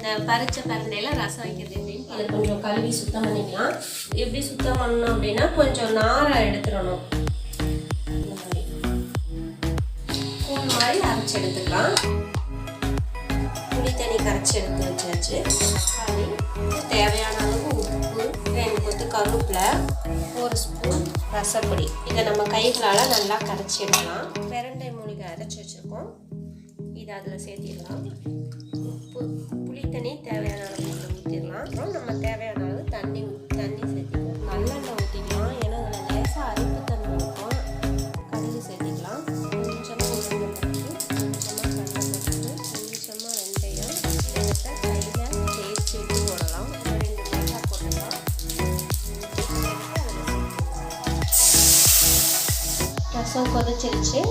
இந்த பறிச்ச பரண்டையில் ரசம் வைக்கிறது எப்படின்னு அதை கொஞ்சம் கழுவி சுத்தம் பண்ணிக்கலாம். எப்படி சுத்தம் பண்ணணும் அப்படின்னா கொஞ்சம் நாரை எடுத்துடணும். இந்த மாதிரி கூழ் மாதிரி அரைச்சி எடுத்துக்கலாம். புளி தண்ணி கரைச்சி எடுத்து வச்சாச்சு. தக்காளி, தேவையான அளவு உப்பு, 2 கொத்து கருவேப்பிலை, 1 ஸ்பூன் ரசப்பொடி. இதை நம்ம கைகளால் நல்லா கரைச்சி எடுக்கலாம். பிரண்டை மூலிகை அரைச்சி வச்சுருக்கோம், இதை அதில் சேர்த்திடலாம். உப்பு, புளி தண்ணி தேவையான அளவு ஊற்றிடலாம். அப்புறம் நம்ம தேவையான அளவு தண்ணி சேர்த்திக்கலாம். நல்லெண்ணெய் ஊற்றிக்கலாம், ஏன்னா அதில் லேசாக அரிப்பு தண்ணி இருக்கும். கடுகு சேர்த்திக்கலாம். கொஞ்சமாக உளுந்தம்பருப்பு, கொஞ்சமாக கடலைப்பருப்பு, கொஞ்சமாக வெந்தயம் எடுத்த கையில் தேய்ச்சி விட்டு போடலாம். 2 மிளகாய் போடலாம். ரசம் கொதிச்சிருச்சு.